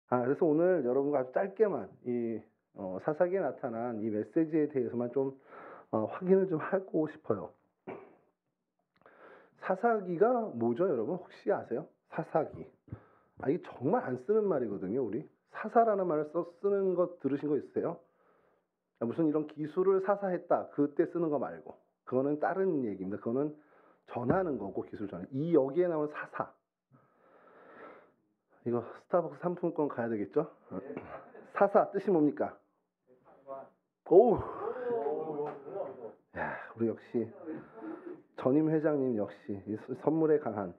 그래서 오늘 여러분과 아주 짧게만 이 사사기에 나타난 이 메시지에 대해서만 좀 확인을 좀 하고 싶어요. 사사기가 뭐죠, 여러분? 혹시 아세요? 사사기. 이게 정말 안 쓰는 말이거든요, 우리. 사사라는 말을 쓰는 거 들으신 거 있으세요? 무슨 이런 기술을 사사했다. 그때 쓰는 거 말고. 그거는 다른 얘기입니다. 그거는 전하는 거고, 기술 전해. 이 여기에 나오는 사사. 이거 스타벅스 상품권 가야 되겠죠? 사사 뜻이 뭡니까? 오우. 야, 우리 역시 전임 회장님 역시 이 선물에 강한.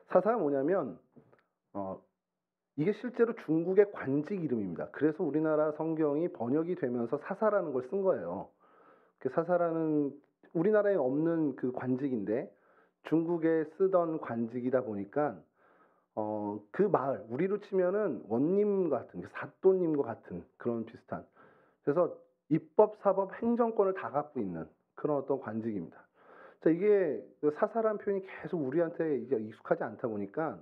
사사가 뭐냐면 이게 실제로 중국의 관직 이름입니다. 그래서 우리나라 성경이 번역이 되면서 사사라는 걸 쓴 거예요. 그 사사라는 우리나라에 없는 그 관직인데 중국에 쓰던 관직이다 보니까 그 마을 우리로 치면은 원님 같은 사또님과 같은 그런 비슷한, 그래서 입법, 사법, 행정권을 다 갖고 있는 그런 어떤 관직입니다. 자, 이게 그 사사라는 표현이 계속 우리한테 이제 익숙하지 않다 보니까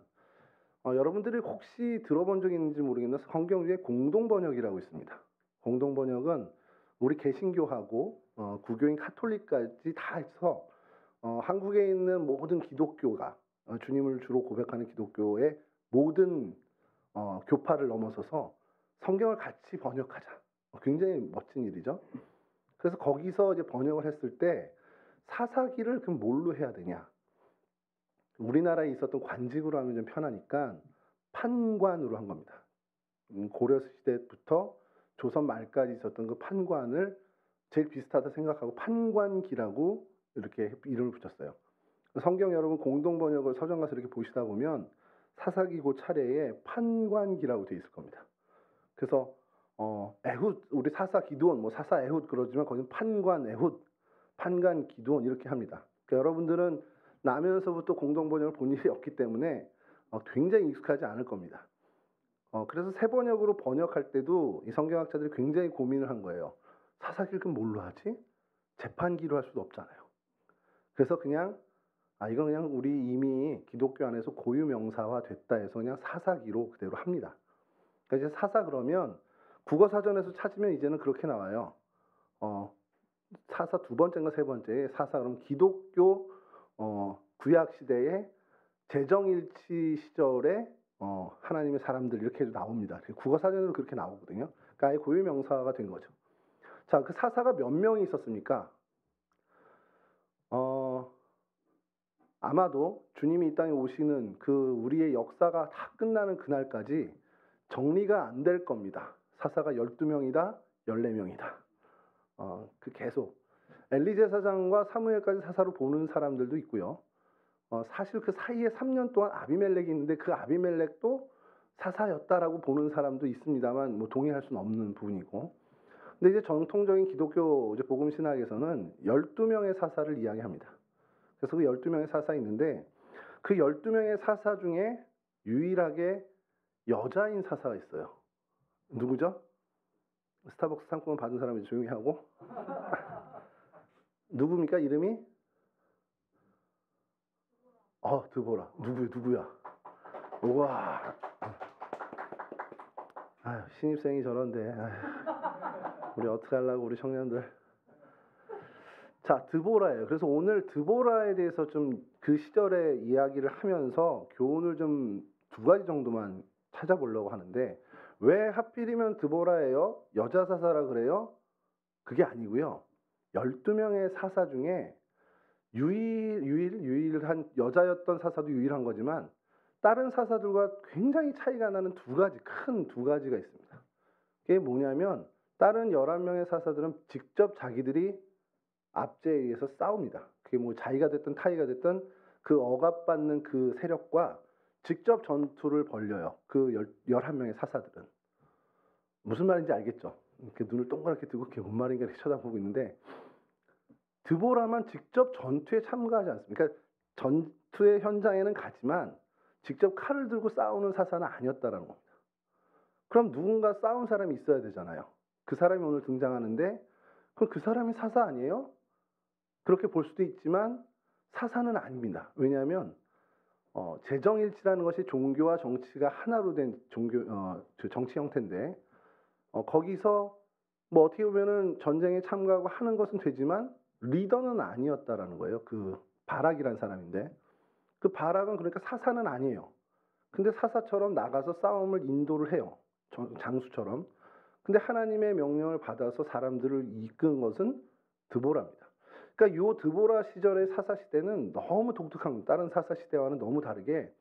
여러분들이 혹시 들어본 적이 있는지 모르겠는데 성경 중에 공동번역이라고 있습니다. 공동번역은 우리 개신교하고 구교인 카톨릭까지 다 해서 한국에 있는 모든 기독교가 주님을 주로 고백하는 기독교의 모든 교파를 넘어서서 성경을 같이 번역하자. 굉장히 멋진 일이죠. 그래서 거기서 이제 번역을 했을 때 사사기를 그럼 뭘로 해야 되냐? 우리나라에 있었던 관직으로 하면 좀 편하니까 판관으로 한 겁니다. 고려 시대부터 조선 말까지 있었던 그 판관을 제일 비슷하다 생각하고 판관기라고 이렇게 이름을 붙였어요. 성경 여러분 공동 번역을 서점 가서 이렇게 보시다 보면 사사기 그 차례에 판관기라고 돼 있을 겁니다. 그래서 에훗 우리 사사 기드온 뭐 사사 에훗 그러지만 거기는 판관 에훗 판관 기드온 이렇게 합니다. 그러니까 여러분들은 나면서부터 공동 번역을 본 일이 없기 때문에 굉장히 익숙하지 않을 겁니다. 그래서 새 번역으로 번역할 때도 이 성경학자들이 굉장히 고민을 한 거예요. 사사기를 그럼 뭘로 하지? 재판기로 할 수도 없잖아요. 그래서 그냥 이건 그냥 우리 이미 기독교 안에서 고유 명사화 됐다 해서 그냥 사사기로 그대로 합니다. 그러니까 이제 사사 그러면 국어 사전에서 찾으면 이제는 그렇게 나와요. 사사 두 번째인가 세 번째에 사사 그럼 기독교 구약 시대의 재정일치 시절에 하나님의 사람들 이렇게 해도 나옵니다. 국어 사전에도 그렇게 나오거든요. 그러니까 아예 고유 명사가 된 거죠. 자, 그 사사가 몇 명이 있었습니까? 아마도 주님이 이 땅에 오시는 그 우리의 역사가 다 끝나는 그날까지 정리가 안 될 겁니다. 사사가 12명이다, 14명이다. 그 계속 엘리 제사장과 사무엘까지 사사로 보는 사람들도 있고요. 사실 그 사이에 3년 동안 아비멜렉이 있는데 그 아비멜렉도 사사였다라고 보는 사람도 있습니다만 뭐 동의할 수는 없는 부분이고. 근데 이제 정통적인 기독교 이제 복음 신학에서는 12명의 사사를 이야기합니다. 그래서 그 12명의 사사 있는데 그 12명의 사사 중에 유일하게 여자인 사사가 있어요. 누구죠? 스타벅스 상품권 받은 사람이 조용히 하고. 누굽니까? 이름이? 드보라. 누구야? 우와. 신입생이 저런데. 우리 어떻게 하려고 우리 청년들. 자, 드보라예요. 그래서 오늘 드보라에 대해서 좀 그 시절의 이야기를 하면서 교훈을 좀 두 가지 정도만 찾아보려고 하는데 왜 하필이면 드보라예요? 여자 사사라 그래요? 그게 아니고요. 12명의 사사 중에 유일한 여자였던 사사도 유일한 거지만 다른 사사들과 굉장히 차이가 나는 큰 두 가지가 있습니다. 그게 뭐냐면 다른 11명의 사사들은 직접 자기들이 압제에 의해서 싸웁니다. 그게 뭐 자기가 됐든 타이가 됐든 그 억압받는 그 세력과 직접 전투를 벌려요. 그 11명의 사사들은. 무슨 말인지 알겠죠? 이렇게 눈을 동그랗게 뜨고 그게 뭔 말인가 이렇게 쳐다보고 있는데 드보라만 직접 전투에 참가하지 않습니다. 그러니까 전투의 현장에는 가지만 직접 칼을 들고 싸우는 사사는 아니었다라는 겁니다. 그럼 누군가 싸운 사람이 있어야 되잖아요. 그 사람이 오늘 등장하는데 그럼 그 사람이 사사 아니에요? 그렇게 볼 수도 있지만 사사는 아닙니다. 왜냐하면 재정일치라는 것이 종교와 정치가 하나로 된 정치 형태인데 거기서 뭐 어떻게 보면은 전쟁에 참가하고 하는 것은 되지만 리더는 아니었다라는 거예요. 그 바락이라는 사람인데 그 바락은 그러니까 사사는 아니에요. 근데 사사처럼 나가서 싸움을 인도를 해요. 장수처럼. 근데 하나님의 명령을 받아서 사람들을 이끈 것은 드보라입니다. 그러니까 요 드보라 시절의 사사 시대는 너무 독특합니다. 다른 사사 시대와는 너무 다르게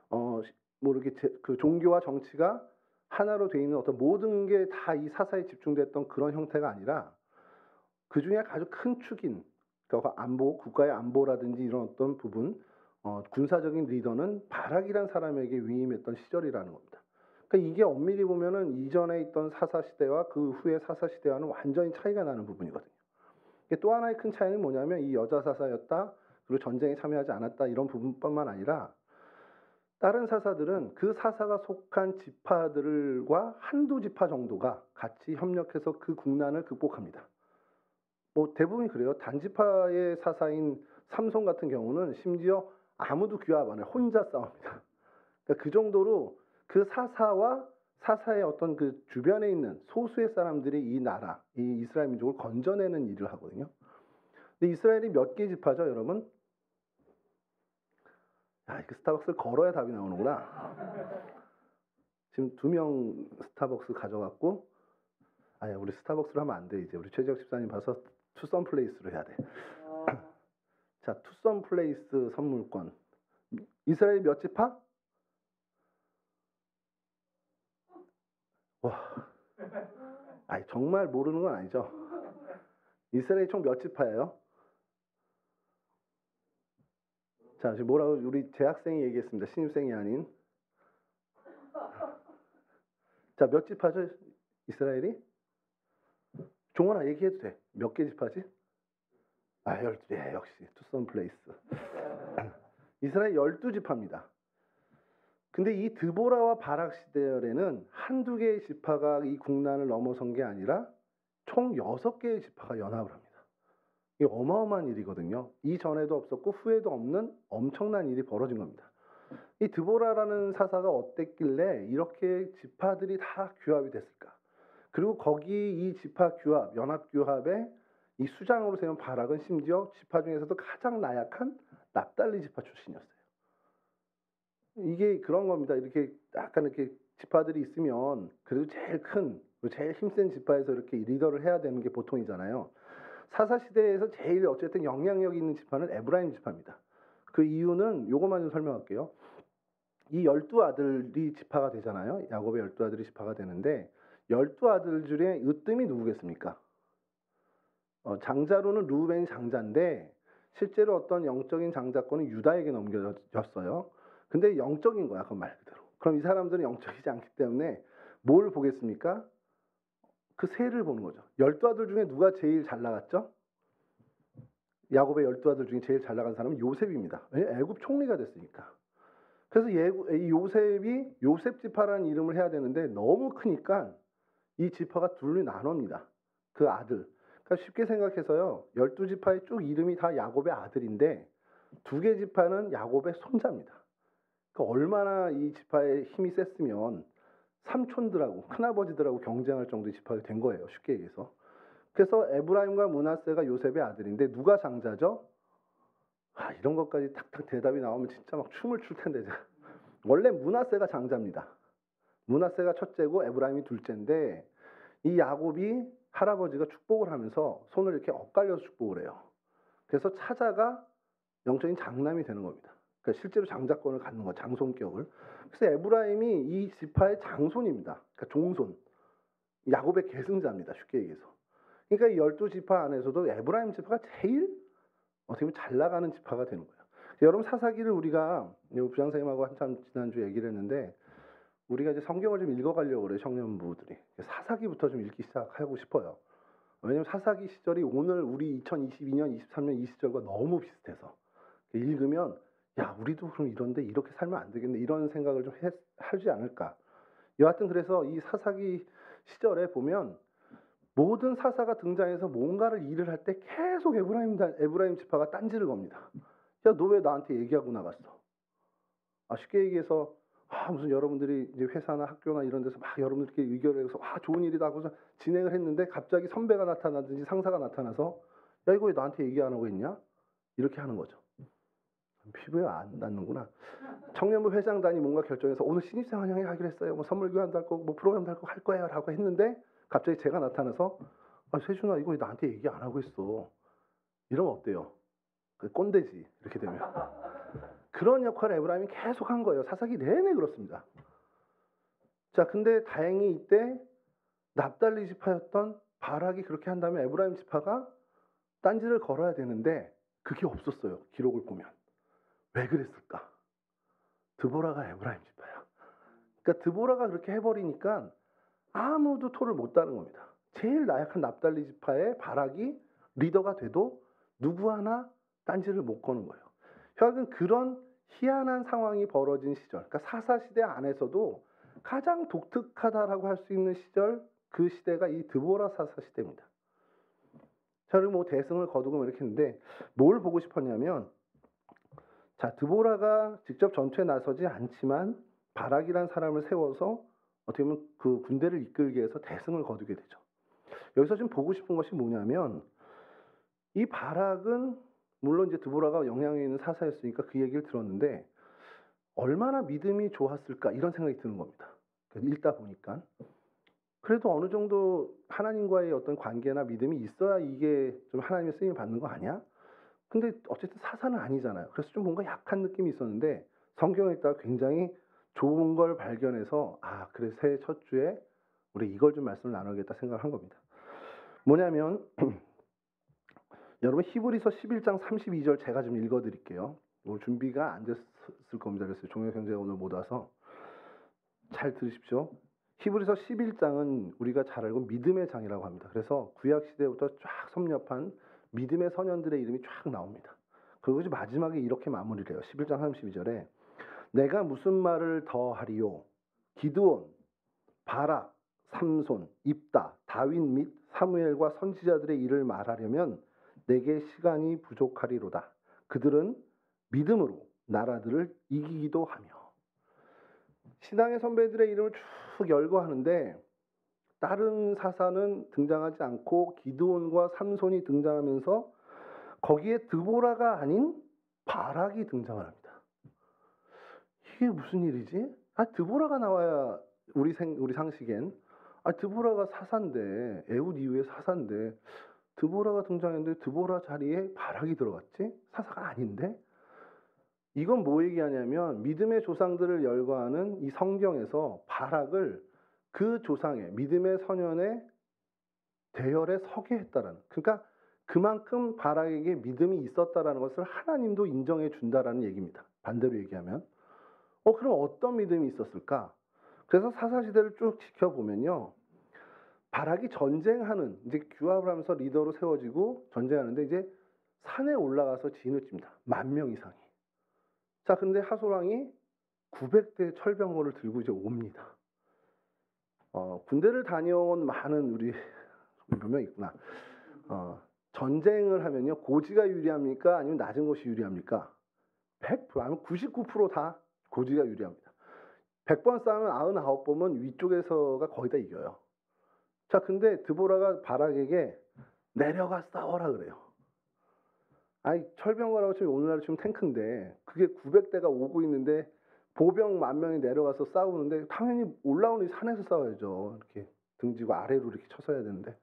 뭐 이렇게 그 종교와 정치가 하나로 돼 있는 어떤 모든 게 다 이 사사에 집중됐던 그런 형태가 아니라 그 중에 아주 큰 축인 그러니까 안보, 국가의 안보라든지 이런 어떤 부분 군사적인 리더는 바락이라는 사람에게 위임했던 시절이라는 겁니다. 그러니까 이게 엄밀히 보면은 이전에 있던 사사 시대와 그 후의 사사 시대와는 완전히 차이가 나는 부분이거든요. 또 하나의 큰 차이는 뭐냐면 이 여자 사사였다 그리고 전쟁에 참여하지 않았다 이런 부분뿐만 아니라 다른 사사들은 그 사사가 속한 지파들과 한두 지파 정도가 같이 협력해서 그 국난을 극복합니다. 뭐 대부분이 그래요. 단지파의 사사인 삼손 같은 경우는 심지어 아무도 규합 안 해요. 혼자 싸웁니다. 그러니까 그 정도로 그 사사와 사사의 어떤 그 주변에 있는 소수의 사람들이 이 나라, 이 이스라엘 민족을 건져내는 일을 하거든요. 근데 이스라엘이 몇 개 지파죠, 여러분? 이거 스타벅스를 걸어야 답이 나오는구나. 지금 2명 스타벅스 가져갔고, 우리 스타벅스로 하면 안 돼. 이제 우리 최지혁 집사님 봐서 투썸 플레이스로 해야 돼. 자, 투썸 플레이스 선물권. 이스라엘 몇 지파? 와, 정말 모르는 건 아니죠. 이스라엘 총 몇 지파예요? 자, 지금 뭐라고 우리 재학생이 얘기했습니다. 신입생이 아닌. 자, 몇 지파죠? 이스라엘이? 종원아 얘기해도 돼. 몇 개 지파지? 12개. 역시 투썸 플레이스. 이스라엘 12지파입니다. 근데 이 드보라와 바락 시대에는 한두 개의 지파가 이 국난을 넘어선 게 아니라 총 6개의 지파가 연합을 합니다. 이게 어마어마한 일이거든요. 이전에도 없었고 후에도 없는 엄청난 일이 벌어진 겁니다. 이 드보라라는 사사가 어땠길래 이렇게 지파들이 다 규합이 됐을까? 그리고 거기 이 지파 규합, 연합 규합에 이 수장으로 세운 바락은 심지어 지파 중에서도 가장 나약한 납달리 지파 출신이었어요. 이게 그런 겁니다. 이렇게 약간 이렇게 지파들이 있으면 그래도 제일 큰, 제일 힘센 지파에서 이렇게 리더를 해야 되는 게 보통이잖아요. 사사 시대에서 제일 어쨌든 영향력 있는 지파는 에브라임 지파입니다. 그 이유는 요것만 좀 설명할게요. 이 12아들이 지파가 되잖아요. 야곱의 12아들이 지파가 되는데 12아들 중에 으뜸이 누구겠습니까? 장자로는 루벤이 장자인데 실제로 어떤 영적인 장자권은 유다에게 넘겨졌어요. 근데 영적인 거야, 그 말 그대로. 그럼 이 사람들은 영적이지 않기 때문에 뭘 보겠습니까? 그 세를 보는 거죠. 12아들 중에 누가 제일 잘 나갔죠? 야곱의 12아들 중에 제일 잘 나간 사람은 요셉입니다. 왜냐면 애굽 총리가 됐으니까. 그래서 이 요셉이 요셉 지파라는 이름을 해야 되는데 너무 크니까 이 지파가 둘로 나놉니다. 그 아들. 그러니까 쉽게 생각해서요. 12지파의 쭉 이름이 다 야곱의 아들인데 2개 지파는 야곱의 손자입니다. 그러니까 얼마나 이 지파의 힘이 셌으면 삼촌들하고 큰아버지들하고 경쟁할 정도의 지파가 된 거예요. 쉽게 얘기해서. 그래서 에브라임과 므낫세가 요셉의 아들인데 누가 장자죠? 이런 것까지 탁탁 대답이 나오면 진짜 막 춤을 출 텐데. 원래 므낫세가 장자입니다. 므낫세가 첫째고 에브라임이 둘째인데 이 야곱이 할아버지가 축복을 하면서 손을 이렇게 엇갈려서 축복을 해요. 그래서 차자가 영적인 장남이 되는 겁니다. 그러니까 실제로 장자권을 갖는 거, 장손격을. 그래서 에브라임이 이 지파의 장손입니다. 그러니까 종손. 야곱의 계승자입니다. 쉽게 얘기해서. 그러니까 이 12지파 안에서도 에브라임 지파가 제일 어떻게 보면 잘 나가는 지파가 되는 거예요. 여러분 사사기를 우리가 부장선생님하고 한참 지난주에 얘기를 했는데 우리가 이제 성경을 좀 읽어가려고 그래요. 청년부들이. 사사기부터 좀 읽기 시작하고 싶어요. 왜냐면 사사기 시절이 오늘 우리 2022년, 23년 이 시절과 너무 비슷해서 읽으면 우리도 그럼 이런데 이렇게 살면 안 되겠네 이런 생각을 좀 하지 않을까. 여하튼 그래서 이 사사기 시절에 보면 모든 사사가 등장해서 뭔가를 일을 할 때 계속 에브라임 지파가 딴지를 겁니다. 너 왜 나한테 얘기하고 나갔어? 쉽게 얘기해서 무슨 여러분들이 이제 회사나 학교나 이런 데서 막 여러분들끼리 의견을 해서 좋은 일이다 하고서 진행을 했는데 갑자기 선배가 나타나든지 상사가 나타나서 야 이거 왜 나한테 얘기 안 하고 있냐? 이렇게 하는 거죠. 피부에 안 닿는구나. 청년부 회장단이 뭔가 결정해서 오늘 신입생 환영회 하기로 했어요. 뭐 선물 교환도 할 거고 뭐 프로그램도 할 거고 할 거예요 라고 했는데 갑자기 제가 나타나서 세준아 이거 왜 나한테 얘기 안 하고 있어? 이러면 어때요? 꼰대지 이렇게 되면. 그런 역할을 에브라임이 계속 한 거예요. 사사기 내내 그렇습니다. 자, 근데 다행히 이때 납달리 지파였던 바락이 그렇게 한다면 에브라임 지파가 딴지를 걸어야 되는데 그게 없었어요. 기록을 보면. 왜 그랬을까? 드보라가 에브라임 지파야. 그러니까 드보라가 그렇게 해버리니까 아무도 토를 못 따는 겁니다. 제일 나약한 납달리 지파의 바락이 리더가 돼도 누구 하나 딴지를 못 거는 거예요. 하여간 그런 희한한 상황이 벌어진 시절, 그러니까 사사시대 안에서도 가장 독특하다라고 할 수 있는 시절, 그 시대가 이 드보라 사사시대입니다. 자, 그리고 뭐 대승을 거두고 이렇게 했는데 뭘 보고 싶었냐면, 자, 드보라가 직접 전투에 나서지 않지만 바락이라는 사람을 세워서 어떻게 보면 그 군대를 이끌게 해서 대승을 거두게 되죠. 여기서 지금 보고 싶은 것이 뭐냐면, 이 바락은 물론 이제 드보라가 영향이 있는 사사였으니까 그 얘기를 들었는데 얼마나 믿음이 좋았을까 이런 생각이 드는 겁니다. 읽다 보니까 그래도 어느 정도 하나님과의 어떤 관계나 믿음이 있어야 이게 좀 하나님의 쓰임을 받는 거 아니야? 근데 어쨌든 사사는 아니잖아요. 그래서 좀 뭔가 약한 느낌이 있었는데 성경에 있다가 굉장히 좋은 걸 발견해서 그래 새해 첫 주에 우리 이걸 좀 말씀을 나누겠다 생각을 한 겁니다. 뭐냐면 여러분 히브리서 11장 32절 제가 좀 읽어드릴게요. 오늘 준비가 안 됐을 겁니다. 그래서 종혁 형제가 오늘 못 와서 잘 들으십시오. 히브리서 11장은 우리가 잘 알고 믿음의 장이라고 합니다. 그래서 구약 시대부터 쫙 섭렵한 믿음의 선현들의 이름이 쫙 나옵니다. 그리고 이제 마지막에 이렇게 마무리를 해요. 11장 32절에 내가 무슨 말을 더 하리요? 기드온, 바락, 삼손, 입다, 다윗 및 사무엘과 선지자들의 일을 말하려면 내게 시간이 부족하리로다. 그들은 믿음으로 나라들을 이기기도 하며. 신앙의 선배들의 이름을 쭉 열거하는데 다른 사사는 등장하지 않고 기드온과 삼손이 등장하면서 거기에 드보라가 아닌 바락이 등장을 합니다. 이게 무슨 일이지? 드보라가 나와야 우리 상식엔 드보라가 사사인데 에훗 이후에 사사인데 드보라가 등장했는데 드보라 자리에 바락이 들어갔지? 사사가 아닌데? 이건 뭐 얘기하냐면 믿음의 조상들을 열거하는 이 성경에서 바락을 그 조상의 믿음의 선연의 대열에 서게 했다라는, 그러니까 그만큼 바락에게 믿음이 있었다라는 것을 하나님도 인정해 준다라는 얘기입니다. 반대로 얘기하면 그럼 어떤 믿음이 있었을까? 그래서 사사시대를 쭉 지켜보면요, 바락이 전쟁하는, 이제 규합을 하면서 리더로 세워지고 전쟁하는데 이제 산에 올라가서 진을 찝니다. 10,000명 이상이. 자, 근데 하솔왕이 900대 철병거를 들고 이제 옵니다. 군대를 다녀온 많은 우리 몇 명 있구나. 전쟁을 하면요, 고지가 유리합니까? 아니면 낮은 것이 유리합니까? 100% 아니면 99% 다 고지가 유리합니다. 100번 싸우면 99번은 위쪽에서가 거의 다 이겨요. 자, 근데 드보라가 바락에게 내려가 싸워라 그래요. 철병거라고 치면 오늘날 치면 탱크인데 그게 900대가 오고 있는데 보병 10,000명이 내려가서 싸우는데 당연히 올라오는 산에서 싸워야죠. 이렇게 등지고 아래로 이렇게 쳐서 해야 되는데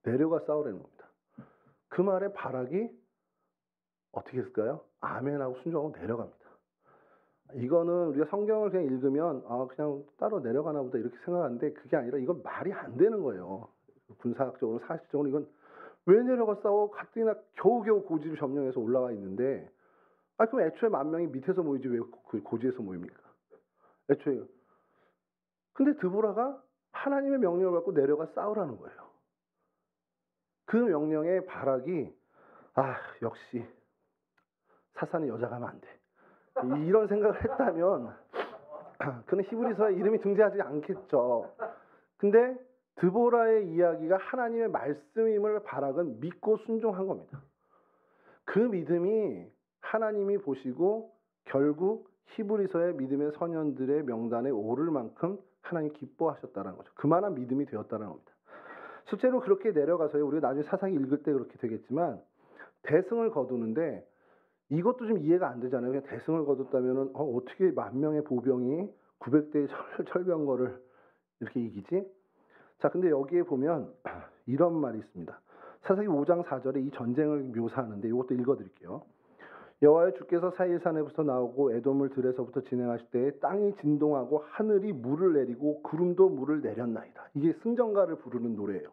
내려가 싸우라는 겁니다. 그 말에 바락이 어떻게 했을까요? 아멘하고 순종하고 내려갑니다. 이거는 우리가 성경을 그냥 읽으면 그냥 따로 내려가나 보다 이렇게 생각하는데 그게 아니라 이건 말이 안 되는 거예요. 군사학적으로 사실적으로 이건 왜 내려가 싸워? 가뜩이나 겨우겨우 고지를 점령해서 올라와 있는데 그럼 애초에 10,000명이 밑에서 모이지 왜 그 고지에서 모입니까? 애초에. 근데 드보라가 하나님의 명령을 받고 내려가 싸우라는 거예요. 그 명령에 바락이 역시 사사는 여자가 하면 안 돼. 이런 생각을 했다면 그는 히브리서에 이름이 등장하지 않겠죠. 근데 드보라의 이야기가 하나님의 말씀임을 바락은 믿고 순종한 겁니다. 그 믿음이 하나님이 보시고 결국 히브리서의 믿음의 선현들의 명단에 오를 만큼 하나님 기뻐하셨다는 거죠. 그만한 믿음이 되었다는 겁니다. 실제로 그렇게 내려가서요. 우리가 나중에 사사기 읽을 때 그렇게 되겠지만 대승을 거두는데 이것도 좀 이해가 안 되잖아요. 그냥 대승을 거뒀다면은 어떻게 10,000명의 보병이 900대의 철병거를 이렇게 이기지? 자, 근데 여기에 보면 이런 말이 있습니다. 사사기 5장 4절에 이 전쟁을 묘사하는데 이것도 읽어드릴게요. 여호와의 주께서 사일산에부터 나오고 에돔을 들에서부터 진행하실 때에 땅이 진동하고 하늘이 물을 내리고 구름도 물을 내렸나이다. 이게 승전가를 부르는 노래예요.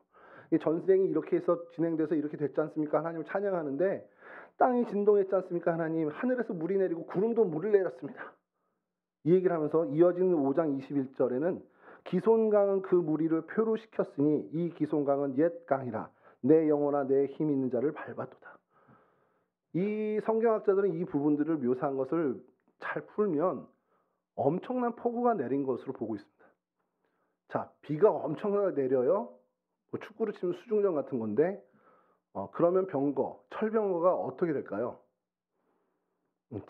전쟁이 이렇게 해서 진행돼서 이렇게 됐지 않습니까? 하나님을 찬양하는데 땅이 진동했지 않습니까? 하나님 하늘에서 물이 내리고 구름도 물을 내렸습니다. 이 얘기를 하면서 이어지는 5장 21절에는 기손강은 그 무리를 표류시켰으니 이 기손강은 옛 강이라 내 영혼아 내 힘 있는 자를 밟았도다. 이 성경학자들은 이 부분들을 묘사한 것을 잘 풀면 엄청난 폭우가 내린 것으로 보고 있습니다. 자, 비가 엄청나게 내려요. 뭐 축구로 치면 수중전 같은 건데 그러면 철병거가 어떻게 될까요?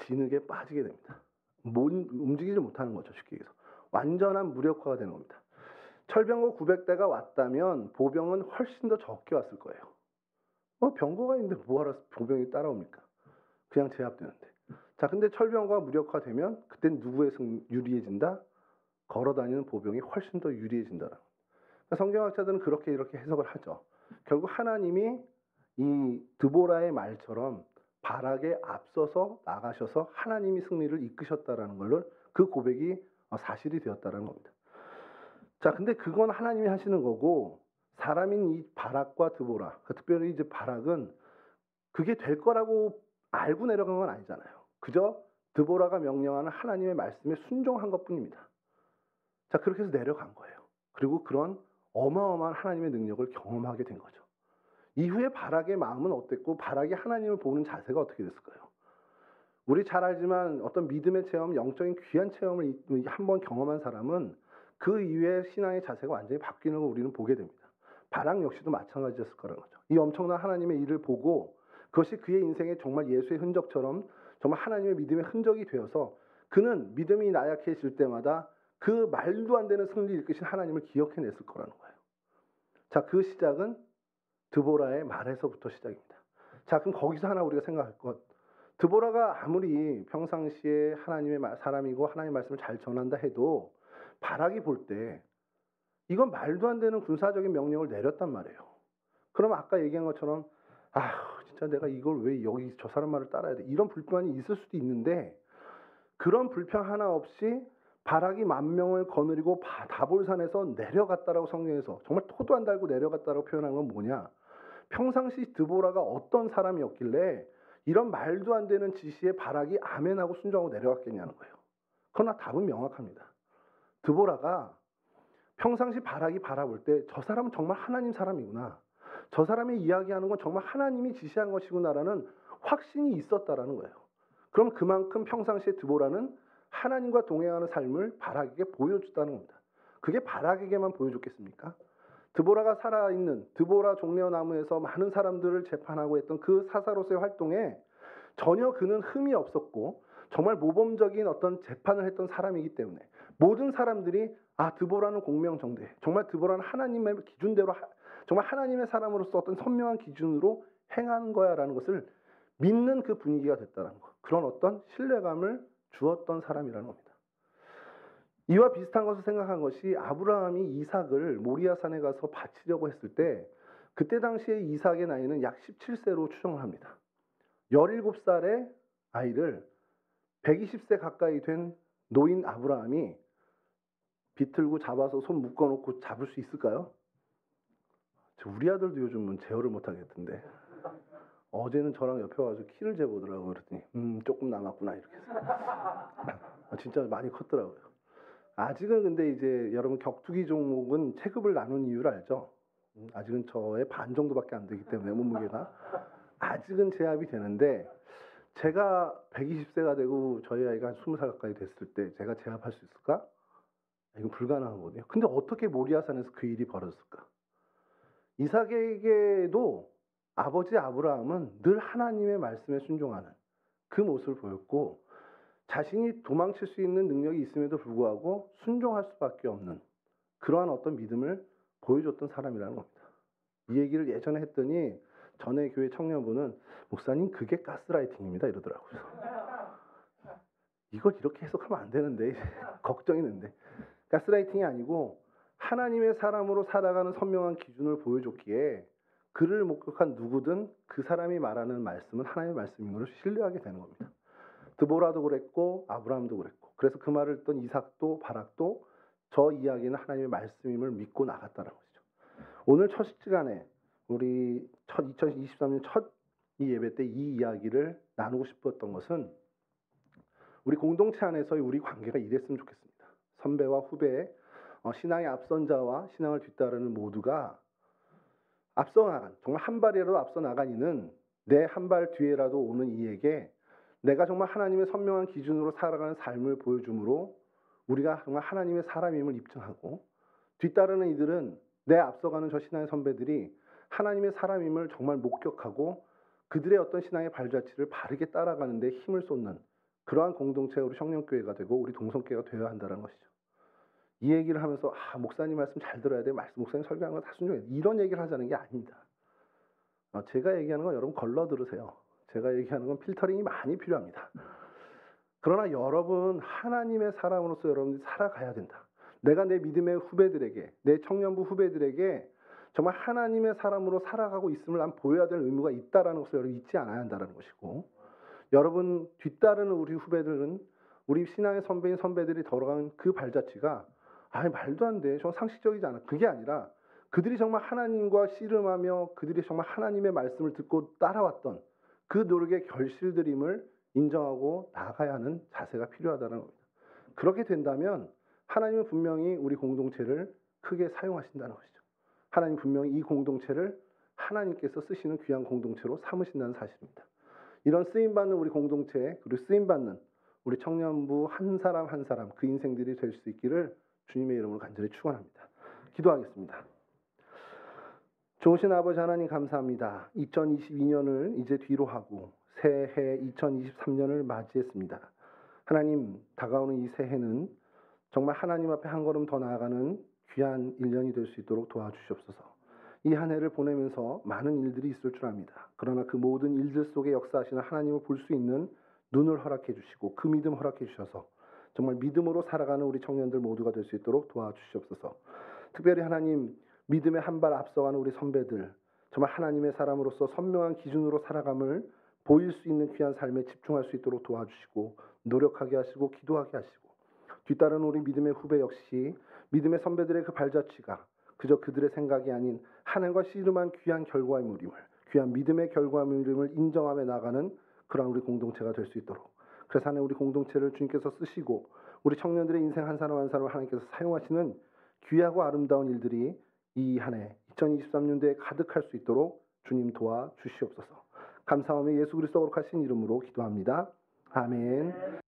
진흙에 빠지게 됩니다. 움직이지 못하는 거죠. 쉽게 얘기해서. 완전한 무력화가 되는 겁니다. 철병거 900대가 왔다면 보병은 훨씬 더 적게 왔을 거예요. 병거가 있는데 뭐하러 보병이 따라옵니까? 그냥 제압되는데. 자, 근데 철병거가 무력화되면 그땐 누구의 유리해진다? 걸어다니는 보병이 훨씬 더 유리해진다라는. 그러니까 성경학자들은 이렇게 해석을 하죠. 결국 하나님이 이 드보라의 말처럼 바락에 앞서서 나가셔서 하나님이 승리를 이끄셨다라는 걸로 그 고백이 사실이 되었다라는 겁니다. 자, 근데 그건 하나님이 하시는 거고 사람인 이 바락과 드보라, 특별히 이제 바락은 그게 될 거라고 알고 내려간 건 아니잖아요. 그저 드보라가 명령하는 하나님의 말씀에 순종한 것뿐입니다. 자, 그렇게 해서 내려간 거예요. 그리고 그런 어마어마한 하나님의 능력을 경험하게 된 거죠. 이후에 바락의 마음은 어땠고 바락이 하나님을 보는 자세가 어떻게 됐을까요? 우리 잘 알지만 어떤 믿음의 체험, 영적인 귀한 체험을 한번 경험한 사람은 그 이후에 신앙의 자세가 완전히 바뀌는 걸 우리는 보게 됩니다. 바락 역시도 마찬가지였을 거라는 거죠. 이 엄청난 하나님의 일을 보고 그것이 그의 인생에 정말 예수의 흔적처럼 정말 하나님의 믿음의 흔적이 되어서 그는 믿음이 나약해질 때마다 그 말도 안 되는 승리를 이끄신 하나님을 기억해냈을 거라는 거예요. 자, 그 시작은 드보라의 말에서부터 시작입니다. 자, 그럼 거기서 하나 우리가 생각할 것. 드보라가 아무리 평상시에 하나님의 사람이고 하나님의 말씀을 잘 전한다 해도 바락이 볼 때 이건 말도 안 되는 군사적인 명령을 내렸단 말이에요. 그럼 아까 얘기한 것처럼 진짜 내가 이걸 왜 여기 저 사람 말을 따라야 돼? 이런 불만이 있을 수도 있는데 그런 불평 하나 없이 바락이 10,000명을 거느리고 다볼산에서 내려갔다라고 성경에서 정말 토도 안 달고 내려갔다라고 표현한 건 뭐냐? 평상시 드보라가 어떤 사람이었길래 이런 말도 안 되는 지시에 바락이 아멘하고 순종하고 내려갔겠냐는 거예요. 그러나 답은 명확합니다. 드보라가 평상시 바락이 바라볼 때 저 사람은 정말 하나님 사람이구나. 저 사람이 이야기하는 건 정말 하나님이 지시한 것이구나라는 확신이 있었다라는 거예요. 그럼 그만큼 평상시에 드보라는 하나님과 동행하는 삶을 바락에게 보여줬다는 겁니다. 그게 바락에게만 보여줬겠습니까? 드보라가 살아있는 드보라 종려나무에서 많은 사람들을 재판하고 했던 그 사사로서의 활동에 전혀 그는 흠이 없었고 정말 모범적인 어떤 재판을 했던 사람이기 때문에 모든 사람들이 드보라는 공명정대, 정말 드보라는 하나님의 기준대로 정말 하나님의 사람으로서 어떤 선명한 기준으로 행하는 거야라는 것을 믿는 그 분위기가 됐다는 거. 그런 어떤 신뢰감을 주었던 사람이라는 겁니다. 이와 비슷한 것을 생각한 것이 아브라함이 이삭을 모리아산에 가서 바치려고 했을 때 그때 당시에 이삭의 나이는 약 17세로 추정을 합니다. 17살의 아이를 120세 가까이 된 노인 아브라함이 비틀고 잡아서 손 묶어놓고 잡을 수 있을까요? 우리 아들도 요즘은 제어를 못하겠던데 어제는 저랑 옆에 와서 키를 재보더라고요. 그랬더니 조금 남았구나 이렇게 해서 진짜 많이 컸더라고요. 아직은 근데 이제 여러분 격투기 종목은 체급을 나눈 이유를 알죠? 아직은 저의 반 정도밖에 안 되기 때문에 몸무게가 아직은 제압이 되는데 제가 120세가 되고 저희 아이가 한 20살 가까이 됐을 때 제가 제압할 수 있을까? 이건 불가능한 거거든요. 근데 어떻게 모리아산에서 그 일이 벌어졌을까? 이삭에게도 아버지 아브라함은 늘 하나님의 말씀에 순종하는 그 모습을 보였고 자신이 도망칠 수 있는 능력이 있음에도 불구하고 순종할 수밖에 없는 그러한 어떤 믿음을 보여줬던 사람이라는 겁니다. 이 얘기를 예전에 했더니 전에 교회 청년분은 목사님 그게 가스라이팅입니다 이러더라고요. 이걸 이렇게 해석하면 안 되는데 걱정이 되는데 가스라이팅이 아니고 하나님의 사람으로 살아가는 선명한 기준을 보여줬기에 그를 목격한 누구든 그 사람이 말하는 말씀은 하나님의 말씀인 것을 신뢰하게 되는 겁니다. 드보라도 그랬고 아브라함도 그랬고 그래서 그 말을 듣던 이삭도 바락도 저 이야기는 하나님의 말씀임을 믿고 나갔다는 것이죠. 오늘 첫 시간에 우리 2023년 첫 이 예배 때 이 이야기를 나누고 싶었던 것은 우리 공동체 안에서의 우리 관계가 이랬으면 좋겠습니다. 선배와 후배, 신앙의 앞선 자와 신앙을 뒤따르는 모두가 앞서 나간, 정말 한 발이라도 앞서 나간 이는 내 한 발 뒤에라도 오는 이에게 내가 정말 하나님의 선명한 기준으로 살아가는 삶을 보여주므로 우리가 정말 하나님의 사람임을 입증하고 뒤따르는 이들은 내 앞서가는 저 신앙의 선배들이 하나님의 사람임을 정말 목격하고 그들의 어떤 신앙의 발자취를 바르게 따라가는 데 힘을 쏟는 그러한 공동체가 우리 청년교회가 되고 우리 동성교회가 되어야 한다는 것이죠. 이 얘기를 하면서 목사님 말씀 잘 들어야 돼. 목사님 설교하는 거 다 순종해. 이런 얘기를 하자는 게 아닙니다. 제가 얘기하는 건 여러분 걸러 들으세요. 제가 얘기하는 건 필터링이 많이 필요합니다. 그러나 여러분 하나님의 사람으로서 여러분들이 살아가야 된다. 내가 내 믿음의 후배들에게 내 청년부 후배들에게 정말 하나님의 사람으로 살아가고 있음을 난 보여야 될 의무가 있다라는 것을 여러분 잊지 않아야 한다는 것이고 여러분 뒤따르는 우리 후배들은 우리 신앙의 선배인 선배들이 걸어가는 그 발자취가 말도 안 돼. 저 상식적이지 않아. 그게 아니라 그들이 정말 하나님과 씨름하며 그들이 정말 하나님의 말씀을 듣고 따라왔던 그 노력의 결실들임을 인정하고 나아가야 하는 자세가 필요하다는 겁니다. 그렇게 된다면 하나님은 분명히 우리 공동체를 크게 사용하신다는 것이죠. 하나님 분명히 이 공동체를 하나님께서 쓰시는 귀한 공동체로 삼으신다는 사실입니다. 이런 쓰임받는 우리 공동체 그리고 쓰임받는 우리 청년부 한 사람 한 사람 그 인생들이 될 수 있기를 주님의 이름으로 간절히 축원합니다. 기도하겠습니다. 좋으신 아버지 하나님 감사합니다. 2022년을 이제 뒤로 하고 새해 2023년을 맞이했습니다. 하나님 다가오는 이 새해는 정말 하나님 앞에 한 걸음 더 나아가는 귀한 1년이 될 수 있도록 도와주시옵소서. 이 한 해를 보내면서 많은 일들이 있을 줄 압니다. 그러나 그 모든 일들 속에 역사하시는 하나님을 볼 수 있는 눈을 허락해 주시고 그 믿음 허락해 주셔서 정말 믿음으로 살아가는 우리 청년들 모두가 될 수 있도록 도와주시옵소서. 특별히 하나님 믿음의 한 발 앞서가는 우리 선배들 정말 하나님의 사람으로서 선명한 기준으로 살아감을 보일 수 있는 귀한 삶에 집중할 수 있도록 도와주시고 노력하게 하시고 기도하게 하시고 뒤따르는 우리 믿음의 후배 역시 믿음의 선배들의 그 발자취가 그저 그들의 생각이 아닌 하나님과 씨름한 귀한 결과물임을 귀한 믿음의 결과물임을 인정하며 나가는 그런 우리 공동체가 될 수 있도록 그래서 하나님 우리 공동체를 주님께서 쓰시고 우리 청년들의 인생 한 사람 한 사람을 하나님께서 사용하시는 귀하고 아름다운 일들이 이 한 해 2023년도에 가득할 수 있도록 주님 도와주시옵소서. 감사하며 예수 그리스도 거룩하신 이름으로 기도합니다. 아멘.